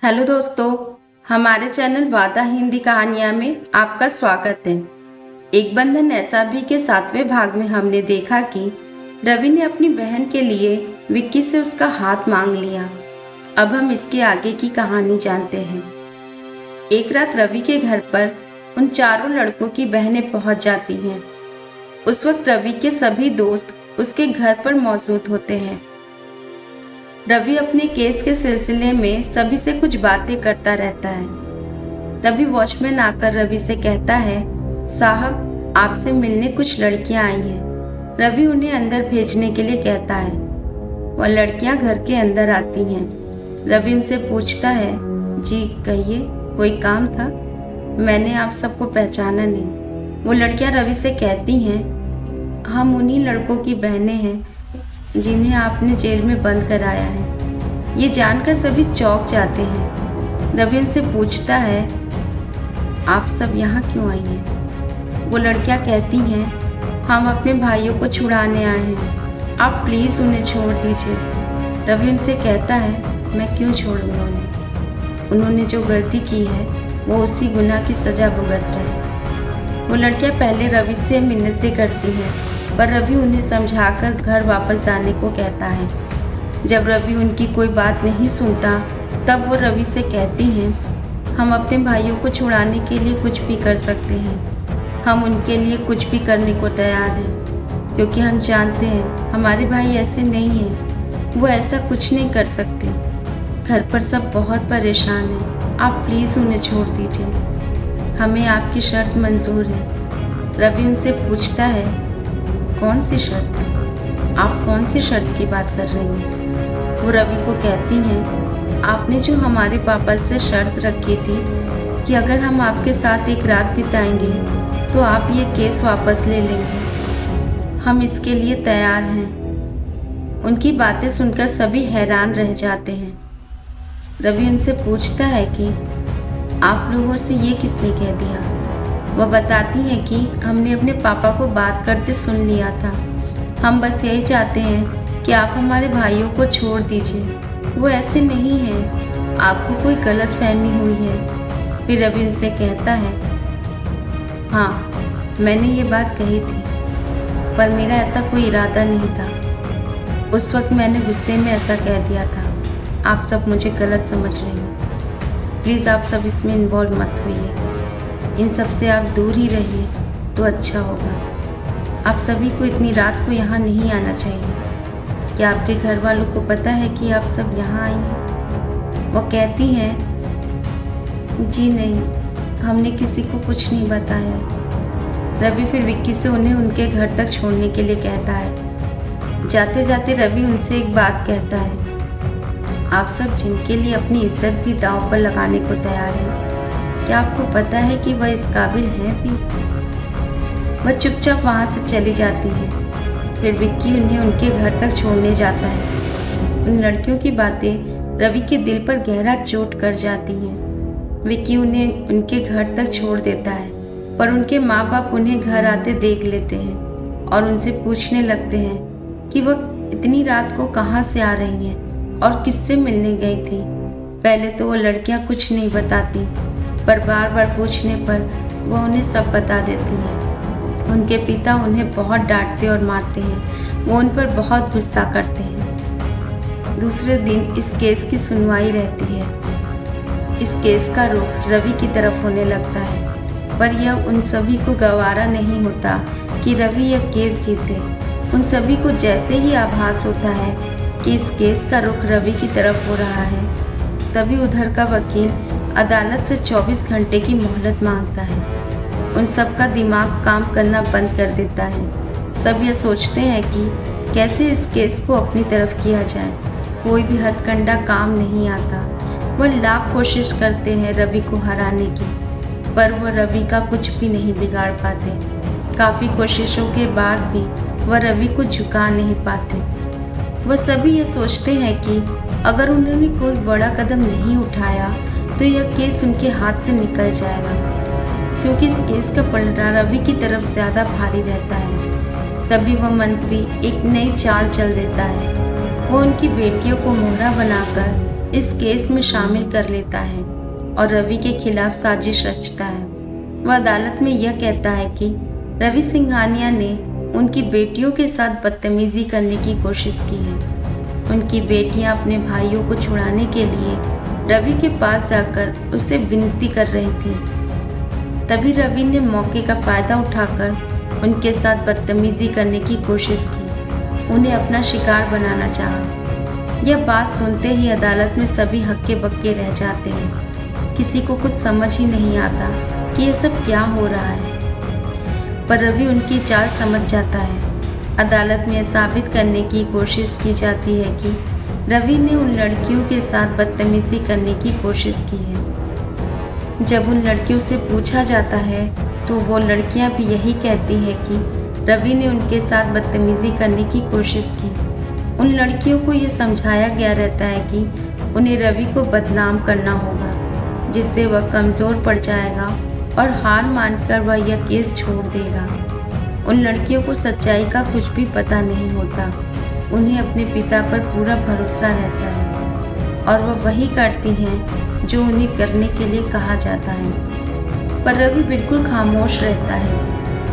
Hello दोस्तों, हमारे channel वादा हिंदी कहानियाँ में आपका स्वागत है। एक बंधन ऐसा भी के 7वें भाग में हमने देखा कि रवि ने अपनी बहन के लिए विक्की से उसका हाथ मांग लिया। अब हम इसके आगे की कहानी जानते हैं। एक रात रवि के घर पर उन चारों लड़कों की बहनें पहुंच जाती हैं। उस वक्त रवि के सभी दोस्त उसके घर पर मौजूद होते हैं। रवि अपने केस के सिलसिले में सभी से कुछ बातें करता रहता है। तभी वॉचमैन आकर रवि से कहता है, साहब आपसे मिलने कुछ लड़कियां आई हैं। रवि उन्हें अंदर भेजने के लिए कहता है। वह लड़कियां घर के अंदर आती हैं। रवि उनसे पूछता है, जी कहिए, कोई काम था? मैंने आप सबको पहचाना नहीं। वो लड़कियां रवि से कहती हैं, हम उन्हीं लड़कों की बहनें हैं जिन्हें आपने जेल में बंद कराया है। ये जानकर सभी चौंक जाते हैं। रवि उनसे पूछता है, आप सब यहाँ क्यों आई हैं? वो लड़कियाँ कहती हैं, हम अपने भाइयों को छुड़ाने आए हैं, आप प्लीज़ उन्हें छोड़ दीजिए। रवि उनसे कहता है, मैं क्यों छोड़ूंगा उन्हें? उन्होंने जो गलती की है वो उसी गुनाह की सज़ा भुगत रहे। वो लड़कियाँ पहले रवि से मिन्नतें करती हैं, पर रवि उन्हें समझाकर घर वापस जाने को कहता है। जब रवि उनकी कोई बात नहीं सुनता तब वो रवि से कहती हैं, हम अपने भाइयों को छुड़ाने के लिए कुछ भी कर सकते हैं। हम उनके लिए कुछ भी करने को तैयार हैं, क्योंकि हम जानते हैं हमारे भाई ऐसे नहीं हैं, वो ऐसा कुछ नहीं कर सकते। घर पर सब बहुत परेशान हैं, आप प्लीज़ उन्हें छोड़ दीजिए। हमें आपकी शर्त मंजूर है। रवि उनसे पूछता है, कौन सी शर्त? आप कौन सी शर्त की बात कर रही हैं? वो रवि को कहती हैं, आपने जो हमारे पापा से शर्त रखी थी कि अगर हम आपके साथ एक रात बिताएंगे तो आप ये केस वापस ले लेंगे। हम इसके लिए तैयार हैं। उनकी बातें सुनकर सभी हैरान रह जाते हैं। रवि उनसे पूछता है कि आप लोगों से ये किसने कह दिया? वह बताती हैं कि हमने अपने पापा को बात करते सुन लिया था। हम बस यही चाहते हैं कि आप हमारे भाइयों को छोड़ दीजिए। वो ऐसे नहीं हैं, आपको कोई गलत फहमी हुई है। फिर रवि उनसे कहता है, हाँ मैंने ये बात कही थी, पर मेरा ऐसा कोई इरादा नहीं था। उस वक्त मैंने गुस्से में ऐसा कह दिया था। आप सब मुझे गलत समझ रही हैं। प्लीज़ आप सब इसमें इन्वॉल्व मत होइए। इन सब से आप दूर ही रहिए तो अच्छा होगा। आप सभी को इतनी रात को यहाँ नहीं आना चाहिए। क्या आपके घर वालों को पता है कि आप सब यहाँ आई हैं? वो कहती हैं, जी नहीं, हमने किसी को कुछ नहीं बताया। रवि फिर विक्की से उन्हें उनके घर तक छोड़ने के लिए कहता है। जाते जाते रवि उनसे एक बात कहता है, आप सब जिनके लिए अपनी इज्जत भी दांव पर लगाने को तैयार हैं, क्या आपको पता है कि वह इस काबिल है भी? वह चुपचाप वहाँ से चली जाती है। फिर विक्की उन्हें उनके घर तक छोड़ने जाता है। उन लड़कियों की बातें रवि के दिल पर गहरा चोट कर जाती हैं। विक्की उन्हें उनके घर तक छोड़ देता है, पर उनके माँ बाप उन्हें घर आते देख लेते हैं और उनसे पूछने लगते हैं कि वह इतनी रात को कहाँ से आ रही हैं और किससे मिलने गई थी। पहले तो वो लड़कियाँ कुछ नहीं बताती, पर बार बार पूछने पर वह उन्हें सब बता देती हैं। उनके पिता उन्हें बहुत डांटते और मारते हैं। वो उन पर बहुत गुस्सा करते हैं। दूसरे दिन इस केस की सुनवाई रहती है। इस केस का रुख रवि की तरफ होने लगता है, पर यह उन सभी को गवारा नहीं होता कि रवि यह केस जीते। उन सभी को जैसे ही आभास होता है कि इस केस का रुख रवि की तरफ हो रहा है, तभी उधर का वकील अदालत से 24 घंटे की मोहलत मांगता है। उन सब का दिमाग काम करना बंद कर देता है। सब ये सोचते हैं कि कैसे इस केस को अपनी तरफ किया जाए। कोई भी हथकंडा काम नहीं आता। वह लाख कोशिश करते हैं रवि को हराने की, पर वह रवि का कुछ भी नहीं बिगाड़ पाते। काफ़ी कोशिशों के बाद भी वह रवि को झुका नहीं पाते। वह सभी ये सोचते हैं कि अगर उन्होंने कोई बड़ा कदम नहीं उठाया तो यह केस उनके हाथ से निकल जाएगा, क्योंकि इस केस का पलड़ा रवि की तरफ ज़्यादा भारी रहता है। तभी वह मंत्री एक नई चाल चल देता है। वो उनकी बेटियों को मोहरा बनाकर इस केस में शामिल कर लेता है और रवि के खिलाफ साजिश रचता है। वह अदालत में यह कहता है कि रवि सिंघानिया ने उनकी बेटियों के साथ बदतमीजी करने की कोशिश की है। उनकी बेटियां अपने भाइयों को छुड़ाने के लिए रवि के पास जाकर उससे विनती कर रही थीं। तभी रवि ने मौके का फ़ायदा उठाकर उनके साथ बदतमीजी करने की कोशिश की, उन्हें अपना शिकार बनाना चाहा। यह बात सुनते ही अदालत में सभी हक्के बक्के रह जाते हैं। किसी को कुछ समझ ही नहीं आता कि यह सब क्या हो रहा है, पर रवि उनकी चाल समझ जाता है। अदालत में यह साबित करने की कोशिश की जाती है कि रवि ने उन लड़कियों के साथ बदतमीजी करने की कोशिश की है। जब उन लड़कियों से पूछा जाता है तो वो लड़कियां भी यही कहती हैं कि रवि ने उनके साथ बदतमीजी करने की कोशिश की। उन लड़कियों को ये समझाया गया रहता है कि उन्हें रवि को बदनाम करना होगा, जिससे वह कमज़ोर पड़ जाएगा और हार मानकर वह यह केस छोड़ देगा। उन लड़कियों को सच्चाई का कुछ भी पता नहीं होता। उन्हें अपने पिता पर पूरा भरोसा रहता है और वह वही करती हैं जो उन्हें करने के लिए कहा जाता है। पर रवि बिल्कुल खामोश रहता है।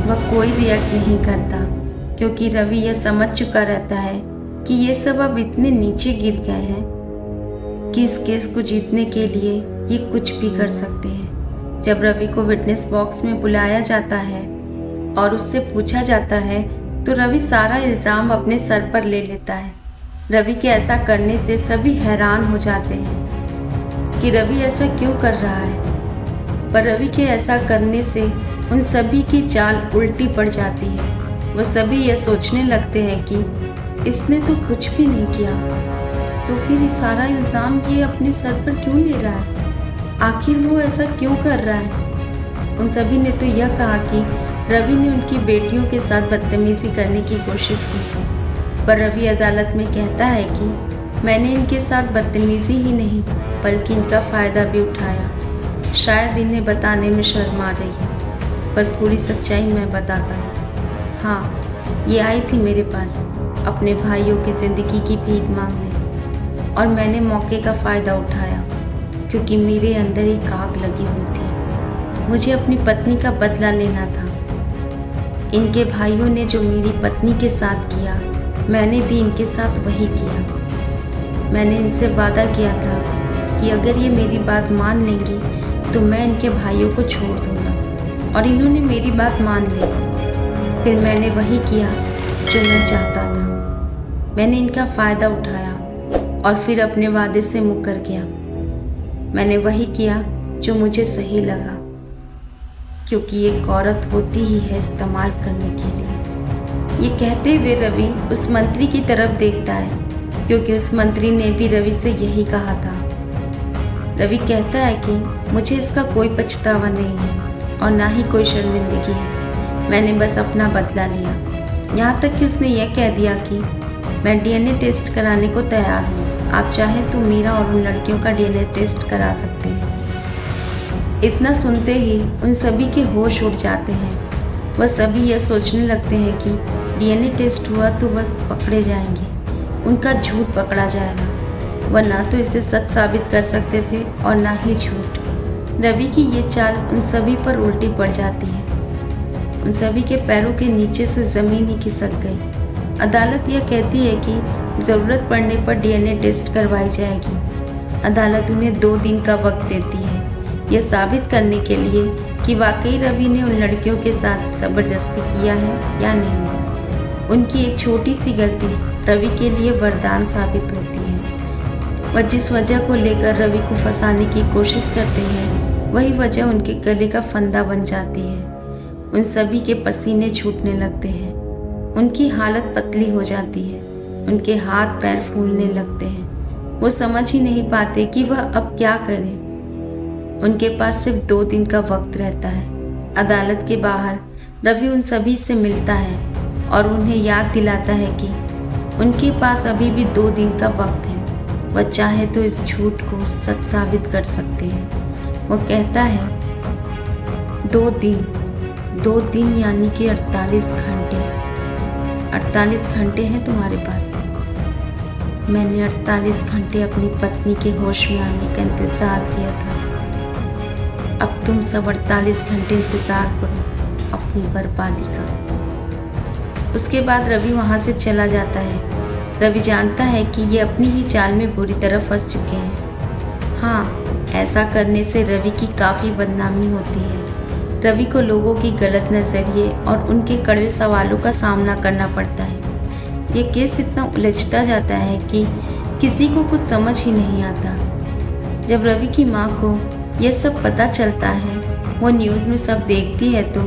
वह कोई रिएक्ट नहीं करता, क्योंकि रवि यह समझ चुका रहता है कि ये सब अब इतने नीचे गिर गए हैं कि इस केस को जीतने के लिए ये कुछ भी कर सकते हैं। जब रवि को विटनेस बॉक्स में बुलाया जाता है और उससे पूछा जाता है तो रवि सारा इल्ज़ाम अपने सर पर ले लेता है। रवि के ऐसा करने से सभी हैरान हो जाते हैं कि रवि ऐसा क्यों कर रहा है, पर रवि के ऐसा करने से उन सभी की चाल उल्टी पड़ जाती है। वह सभी यह सोचने लगते हैं कि इसने तो कुछ भी नहीं किया, तो फिर सारा इल्ज़ाम ये अपने सर पर क्यों ले रहा है? आखिर वो ऐसा क्यों कर रहा है? उन सभी ने तो यह कहा कि रवि ने उनकी बेटियों के साथ बदतमीजी करने की कोशिश की, पर रवि अदालत में कहता है कि मैंने इनके साथ बदतमीजी ही नहीं बल्कि इनका फ़ायदा भी उठाया। शायद इन्हें बताने में शर्म आ रही है, पर पूरी सच्चाई मैं बताता हूँ। हाँ, ये आई थी मेरे पास अपने भाइयों की ज़िंदगी की भीख मांगने, और मैंने मौके का फ़ायदा उठाया क्योंकि मेरे अंदर एक आग लगी हुई थी। मुझे अपनी पत्नी का बदला लेना था। इनके भाइयों ने जो मेरी पत्नी के साथ किया, मैंने भी इनके साथ वही किया। मैंने इनसे वादा किया था कि अगर ये मेरी बात मान लेंगी तो मैं इनके भाइयों को छोड़ दूंगा, और इन्होंने मेरी बात मान ली। फिर मैंने वही किया जो मैं चाहता था। मैंने इनका फ़ायदा उठाया और फिर अपने वादे से मुकर गया। मैंने वही किया जो मुझे सही लगा, क्योंकि एक औरत होती ही है इस्तेमाल करने के लिए। ये कहते हुए रवि उस मंत्री की तरफ देखता है, क्योंकि उस मंत्री ने भी रवि से यही कहा था। रवि कहता है कि मुझे इसका कोई पछतावा नहीं है और ना ही कोई शर्मिंदगी है। मैंने बस अपना बदला लिया। यहाँ तक कि उसने यह कह दिया कि मैं डीएनए टेस्ट कराने को तैयार हूँ। आप चाहें तो मेरा और उन लड़कियों का डीएनए टेस्ट करा सकते हैं। इतना सुनते ही उन सभी के होश उड़ जाते हैं। वह सभी यह सोचने लगते हैं कि डीएनए टेस्ट हुआ तो बस पकड़े जाएंगे, उनका झूठ पकड़ा जाएगा। वह ना तो इसे सच साबित कर सकते थे और ना ही झूठ। रवि की ये चाल उन सभी पर उल्टी पड़ जाती है। उन सभी के पैरों के नीचे से ज़मीन ही खिसक गई। अदालत यह कहती है कि ज़रूरत पड़ने पर डीएनए टेस्ट करवाई जाएगी। अदालत उन्हें 2 दिन का वक्त देती है यह साबित करने के लिए कि वाकई रवि ने उन लड़कियों के साथ ज़बरदस्ती किया है या नहीं। उनकी एक छोटी सी गलती रवि के लिए वरदान साबित होती है। वह जिस वजह को लेकर रवि को फंसाने की कोशिश करते हैं, वही वजह उनके गले का फंदा बन जाती है। उन सभी के पसीने छूटने लगते हैं। उनकी हालत पतली हो जाती है। उनके हाथ पैर फूलने लगते हैं। वो समझ ही नहीं पाते कि वह अब क्या करें। उनके पास सिर्फ 2 दिन का वक्त रहता है। अदालत के बाहर रवि उन सभी से मिलता है और उन्हें याद दिलाता है कि उनके पास अभी भी 2 दिन का वक्त है। वह चाहे तो इस झूठ को सच साबित कर सकते हैं। वो कहता है 2 दिन यानी कि 48 घंटे। 48 घंटे हैं तुम्हारे पास। मैंने 48 घंटे अपनी पत्नी के होश में आने का इंतज़ार किया था। अब तुम सब 48 घंटे इंतज़ार करो अपनी बर्बादी का। उसके बाद रवि वहाँ से चला जाता है। रवि जानता है कि ये अपनी ही चाल में बुरी तरह फंस चुके हैं। हाँ, ऐसा करने से रवि की काफ़ी बदनामी होती है। रवि को लोगों की गलत नज़रिए और उनके कड़वे सवालों का सामना करना पड़ता है। ये केस इतना उलझता जाता है कि किसी को कुछ समझ ही नहीं आता। जब रवि की माँ को यह सब पता चलता है, वो न्यूज़ में सब देखती है, तो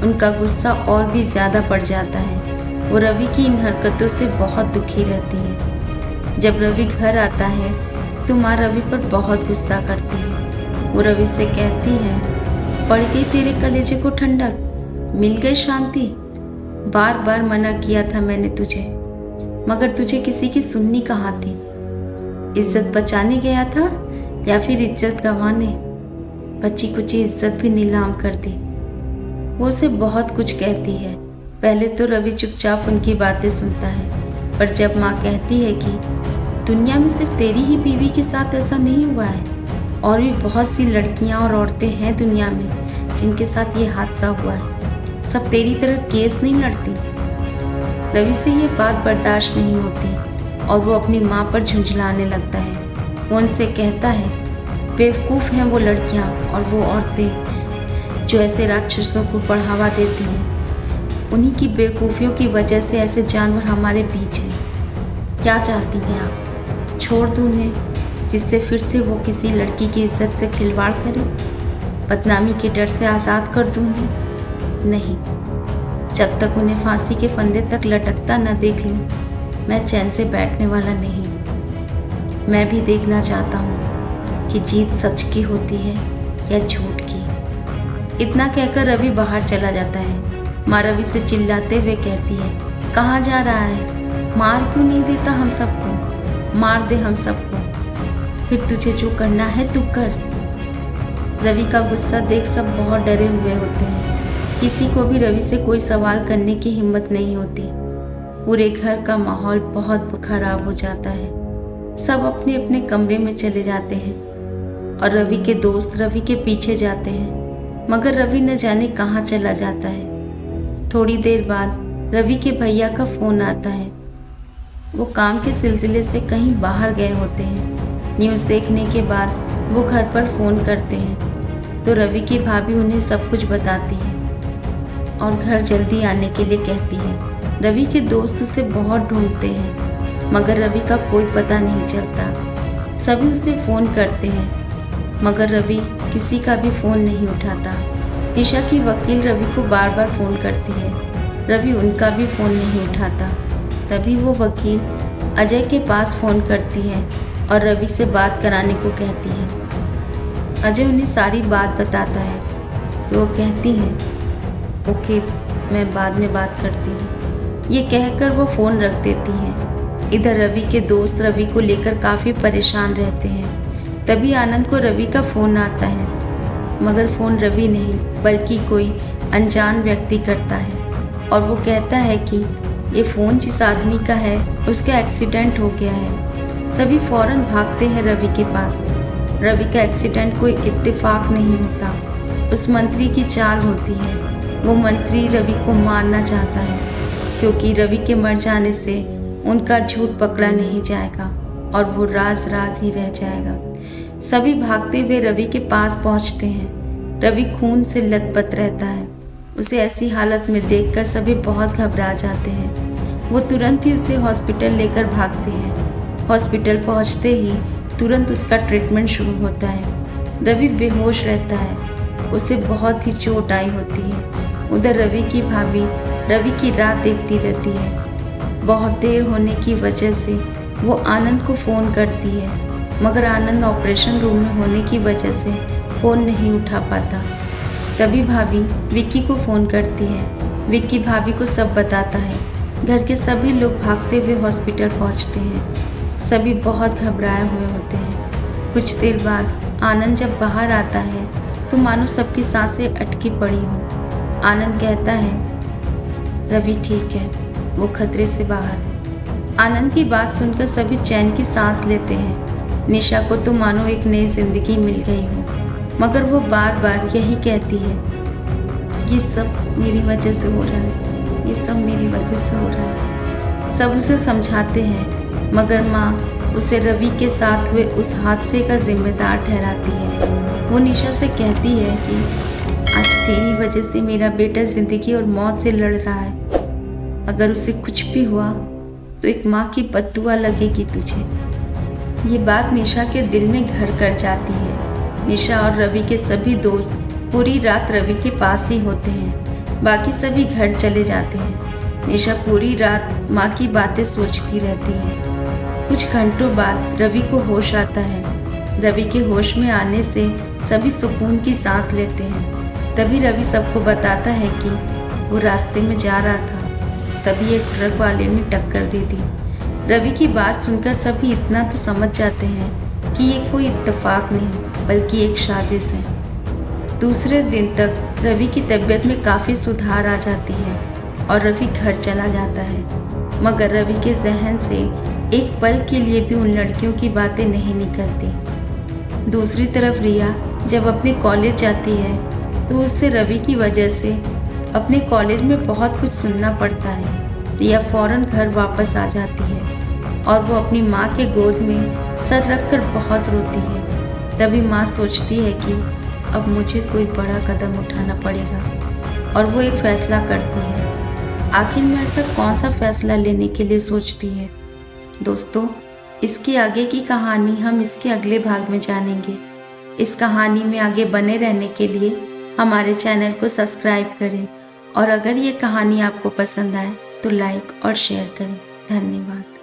उनका गुस्सा और भी ज़्यादा बढ़ जाता है। वो रवि की इन हरकतों से बहुत दुखी रहती है। जब रवि घर आता है तो माँ रवि पर बहुत गुस्सा करती है। वो रवि से कहती है, पड़ गई तेरे कलेजे को ठंडक, मिल गई शांति। बार बार मना किया था मैंने तुझे, मगर तुझे किसी की सुननी कहाँ थी। इज्जत बचाने गया था या फिर इज्जत गंवाने? बच्ची कुची इज्जत भी नीलाम कर दी। वो उसे बहुत कुछ कहती है। पहले तो रवि चुपचाप उनकी बातें सुनता है, पर जब माँ कहती है कि दुनिया में सिर्फ तेरी ही बीवी के साथ ऐसा नहीं हुआ है, और भी बहुत सी लड़कियाँ और औरतें हैं दुनिया में जिनके साथ ये हादसा हुआ है, सब तेरी तरह केस नहीं लड़ती। रवि से ये बात बर्दाश्त नहीं होती और वो अपनी माँ पर झुंझलाने लगता है। वो उनसे कहता है, बेवकूफ़ हैं वो लड़कियाँ और वो औरतें जो ऐसे राक्षसों को बढ़ावा देती हैं। उन्हीं की बेवकूफ़ियों की वजह से ऐसे जानवर हमारे बीच हैं। क्या चाहती हैं आप? छोड़ दूँ उन्हें, जिससे फिर से वो किसी लड़की की इज्जत से खिलवाड़ करे? बदनामी के डर से आज़ाद कर दूँ उन्हें? नहीं, जब तक उन्हें फांसी के फंदे तक लटकता न देख लूँ, मैं चैन से बैठने वाला नहीं। मैं भी देखना चाहता हूँ कि जीत सच की होती है या झूठ की। इतना कहकर रवि बाहर चला जाता है। माँ रवि से चिल्लाते हुए कहती है, कहाँ जा रहा है? मार क्यों नहीं देता हम सबको? मार दे हम सबको, फिर तुझे जो करना है तू कर। रवि का गुस्सा देख सब बहुत डरे हुए होते हैं। किसी को भी रवि से कोई सवाल करने की हिम्मत नहीं होती। पूरे घर का माहौल बहुत खराब हो जाता है। सब अपने अपने कमरे में चले जाते हैं और रवि के दोस्त रवि के पीछे जाते हैं, मगर रवि न जाने कहाँ चला जाता है। थोड़ी देर बाद रवि के भैया का फ़ोन आता है। वो काम के सिलसिले से कहीं बाहर गए होते हैं। न्यूज़ देखने के बाद वो घर पर फ़ोन करते हैं तो रवि की भाभी उन्हें सब कुछ बताती है और घर जल्दी आने के लिए कहती है। रवि के दोस्त उसे बहुत ढूंढते हैं, मगर रवि का कोई पता नहीं चलता। सभी उसे फ़ोन करते हैं, मगर रवि किसी का भी फ़ोन नहीं उठाता। निशा की वकील रवि को बार बार फ़ोन करती है, रवि उनका भी फ़ोन नहीं उठाता। तभी वो वकील अजय के पास फ़ोन करती है और रवि से बात कराने को कहती है। अजय उन्हें सारी बात बताता है तो वो कहती हैं, ओके, मैं बाद में बात करती हूँ। ये कहकर वो फ़ोन रख देती हैं। इधर रवि के दोस्त रवि को लेकर काफ़ी परेशान रहते हैं। तभी आनंद को रवि का फ़ोन आता है, मगर फ़ोन रवि नहीं बल्कि कोई अनजान व्यक्ति करता है और वो कहता है कि ये फ़ोन जिस आदमी का है उसका एक्सीडेंट हो गया है। सभी फ़ौरन भागते हैं रवि के पास। रवि का एक्सीडेंट कोई इत्तेफाक नहीं होता, उस मंत्री की चाल होती है। वो मंत्री रवि को मारना चाहता है क्योंकि रवि के मर जाने से उनका झूठ पकड़ा नहीं जाएगा और वो राज राज ही रह जाएगा। सभी भागते हुए रवि के पास पहुंचते हैं। रवि खून से लथपथ रहता है। उसे ऐसी हालत में देखकर सभी बहुत घबरा जाते हैं। वो तुरंत ही उसे हॉस्पिटल लेकर भागते हैं। हॉस्पिटल पहुंचते ही तुरंत उसका ट्रीटमेंट शुरू होता है। रवि बेहोश रहता है, उसे बहुत ही चोट आई होती है। उधर रवि की भाभी रवि की राह देखती रहती है। बहुत देर होने की वजह से वो आनंद को फ़ोन करती है, मगर आनंद ऑपरेशन रूम में होने की वजह से फ़ोन नहीं उठा पाता। तभी भाभी विक्की को फ़ोन करती है। विक्की भाभी को सब बताता है। घर के सभी लोग भागते हुए हॉस्पिटल पहुंचते हैं। सभी बहुत घबराए हुए होते हैं। कुछ देर बाद आनंद जब बाहर आता है तो मानो सबकी सांसें अटकी पड़ी हों। आनंद कहता है, रवि ठीक है, वो खतरे से बाहर है। आनंद की बात सुनकर सभी चैन की सांस लेते हैं। निशा को तो मानो एक नई जिंदगी मिल गई हो, मगर वो बार बार यही कहती है, ये सब मेरी वजह से हो रहा है, ये सब मेरी वजह से हो रहा है। सब उसे समझाते हैं, मगर माँ उसे रवि के साथ हुए उस हादसे का जिम्मेदार ठहराती है। वो निशा से कहती है कि आज तेरी वजह से मेरा बेटा जिंदगी और मौत से लड़ रहा है। अगर उसे कुछ भी हुआ तो एक माँ की बद्दुआ लगेगी तुझे। ये बात निशा के दिल में घर कर जाती है। निशा और रवि के सभी दोस्त पूरी रात रवि के पास ही होते हैं। बाकी सभी घर चले जाते हैं। निशा पूरी रात माँ की बातें सोचती रहती है। कुछ घंटों बाद रवि को होश आता है। रवि के होश में आने से सभी सुकून की सांस लेते हैं। तभी रवि सबको बताता है कि वो रास्ते में जा रहा था, तभी एक ट्रक वाले ने टक्कर दे दी। रवि की बात सुनकर सभी इतना तो समझ जाते हैं कि ये कोई इत्तेफाक नहीं बल्कि एक साजिश है। दूसरे दिन तक रवि की तबीयत में काफ़ी सुधार आ जाती है और रवि घर चला जाता है। मगर रवि के जहन से एक पल के लिए भी उन लड़कियों की बातें नहीं निकलती। दूसरी तरफ रिया जब अपने कॉलेज जाती है तो उससे रवि की वजह से अपने कॉलेज में बहुत कुछ सुनना पड़ता है। रिया फौरन घर वापस आ जाती है और वो अपनी माँ के गोद में सर रखकर बहुत रोती है। तभी माँ सोचती है कि अब मुझे कोई बड़ा कदम उठाना पड़ेगा और वो एक फ़ैसला करती है। आखिर में ऐसा कौन सा फ़ैसला लेने के लिए सोचती है? दोस्तों, इसकी आगे की कहानी हम इसके अगले भाग में जानेंगे। इस कहानी में आगे बने रहने के लिए हमारे चैनल को सब्सक्राइब करें और अगर ये कहानी आपको पसंद आए तो लाइक और शेयर करें। धन्यवाद।